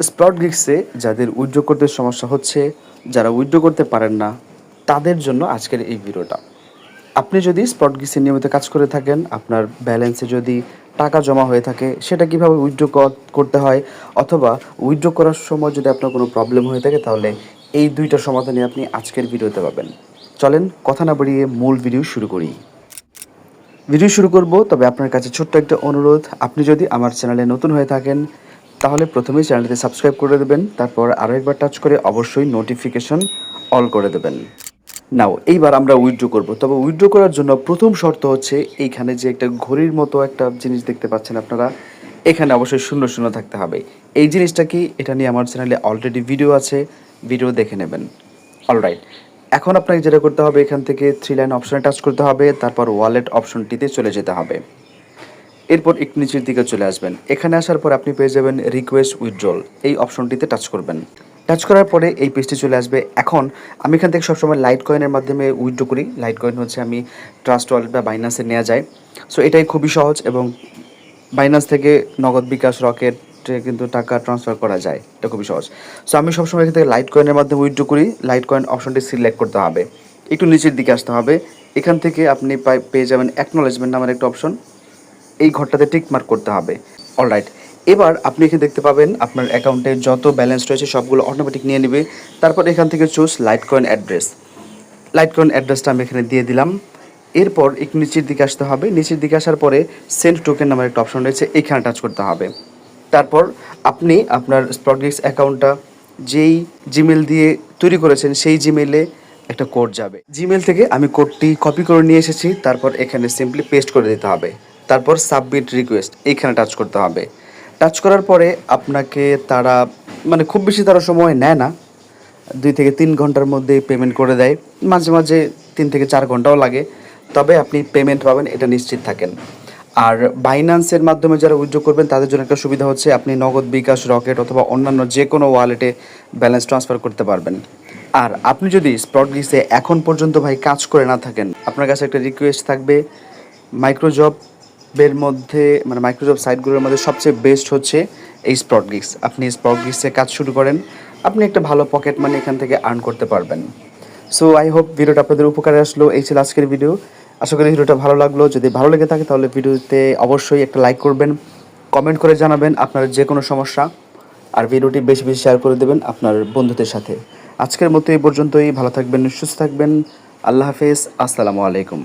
স্প্লট গিগসে যাদের উইথড্র করতে সমস্যা হচ্ছে, যারা উইথড্র করতে পারেন না, তাদের জন্য আজকের এই ভিডিওটা। আপনি যদি স্পট গিগসে নিয়মিত কাজ করে থাকেন, আপনার ব্যালেন্সে যদি টাকা জমা হয়ে থাকে, সেটা কীভাবে উইথড্র করতে হয়, অথবা উইথড্র করার সময় যদি আপনার কোনো প্রবলেম হয়ে থাকে, তাহলে এই দুইটা সমাধানই আপনি আজকের ভিডিওতে পাবেন। চলেন কথা না বাড়িয়ে মূল ভিডিও শুরু করি। ভিডিও শুরু করব, তবে আপনার কাছে ছোট্ট একটা অনুরোধ। আপনি যদি আমার চ্যানেলে নতুন হয়ে থাকেন, তাহলে প্রথমেই চ্যানেলটিতে সাবস্ক্রাইব করে দেবেন, তারপর আরও একবার টাচ করে অবশ্যই নোটিফিকেশন অল করে দেবেন। নাও এইবার আমরা উইথড্র করব, তবে উইথড্র করার জন্য প্রথম শর্ত হচ্ছে এইখানে যে একটা ঘড়ির মতো একটা জিনিস দেখতে পাচ্ছেন আপনারা, এখানে অবশ্যই শূন্য শূন্য থাকতে হবে। এই জিনিসটা কি, এটা নিয়ে আমার চ্যানেলে অলরেডি ভিডিও আছে, ভিডিও দেখে নেবেন। অলরাইট, এখন আপনাকে যেটা করতে হবে, এখান থেকে 3 লাইন অপশনে টাচ করতে হবে, তারপর ওয়ালেট অপশনটিতে চলে যেতে হবে। এরপর একটু নিচের দিকে চলে আসবেন। এখানে আসার পর আপনি পেয়ে যাবেন রিকোয়েস্ট উইথড্রল, এই অপশনটিতে টাচ করবেন। টাচ করার পরে এই পেজটি চলে আসবে। এখন আমি এখান থেকে সবসময় লাইট কয়েনের মাধ্যমে উইথড্র করি। লাইট কয়েন হচ্ছে আমি ট্রাস্ট ওয়ালেট বা বাইন্যান্সে নেওয়া যায়। সো এটাই খুবই সহজ, এবং বাইন্যান্স থেকে নগদ, বিকাশ, রকেটে কিন্তু টাকা ট্রান্সফার করা যায়, এটা খুবই সহজ। সো আমি সবসময় এখান থেকে লাইট কয়েনের মাধ্যমে উইথড্র করি। লাইট কয়েন অপশনটি সিলেক্ট করতে হবে, একটু নিচের দিকে আসতে হবে। এখান থেকে আপনি পেয়ে যাবেন অ্যাকনোলেজমেন্ট নামের একটা অপশন, এই ঘরটাতে টিক মার্ক করতে হবে। অলরাইট, এবার আপনি এখানে দেখতে পাবেন আপনার অ্যাকাউন্টে যত ব্যালেন্স রয়েছে সবগুলো অটোমেটিক নিয়ে নেবে। তারপর এখান থেকে choose light coin address. Light coin অ্যাড্রেসটা আমি এখানে দিয়ে দিলাম। এরপর একটু নিচের দিকে আসতে হবে। নিচের দিকে আসার পরে সেন্ড টোকেন নামের একটা অপশন রয়েছে, এখানে টাচ করতে হবে। তারপর আপনি আপনার স্প্লটগিগস অ্যাকাউন্টটা যেই জিমেল দিয়ে তৈরি করেছেন, সেই জিমেলে একটা কোড যাবে। জিমেল থেকে আমি কোডটি কপি করে নিয়ে এসেছি, তারপর এখানে সিম্পলি পেস্ট করে দিতে হবে। তারপর সাবমিট রিকোয়েস্ট, এইখানে টাচ করতে হবে। টাচ করার পরে আপনাকে তারা, মানে খুব বেশি তারা সময় নেয় না, 2 থেকে 3 ঘন্টার মধ্যে পেমেন্ট করে দেয়। মাঝে মাঝে 3 থেকে 4 ঘন্টাও লাগে, তবে আপনি পেমেন্ট পাবেন, এটা নিশ্চিত থাকেন। আর বাইন্যান্সের মাধ্যমে যারা উইথড্র করবেন, তাদের জন্য একটা সুবিধা হচ্ছে আপনি নগদ, বিকাশ, রকেট অথবা অন্যান্য যে কোনো ওয়ালেটে ব্যালেন্স ট্রান্সফার করতে পারবেন। আর আপনি যদি স্প্লটগিগসে এখন পর্যন্ত ভাই কাজ করে না থাকেন, আপনার কাছে একটা রিকোয়েস্ট থাকবে, মাইক্রোজবের মধ্যে, মানে মাইক্রোজব সাইটগুলোর মধ্যে সবচেয়ে বেস্ট হচ্ছে এই স্প্লটগিগস। আপনি স্প্লটগিগসে কাজ শুরু করেন, আপনি একটা ভালো পকেট মানি এখান থেকে আর্ন করতে পারবেন। সো আই হোপ ভিডিওটা আপনাদের উপকারে আসলো। এই ছিল আজকের ভিডিও। আশা করি ভিডিওটা ভালো লাগলো। যদি ভালো লেগে থাকে তাহলে ভিডিওতে অবশ্যই একটা লাইক করবেন, কমেন্ট করে জানাবেন আপনার যে কোনো সমস্যা, আর ভিডিওটি বেশি বেশি শেয়ার করে দেবেন আপনার বন্ধুদের সাথে। আজকের মতো এই পর্যন্তই। ভালো থাকবেন, সুস্থ থাকবেন। আল্লাহ হাফেজ, আসসালামু আলাইকুম।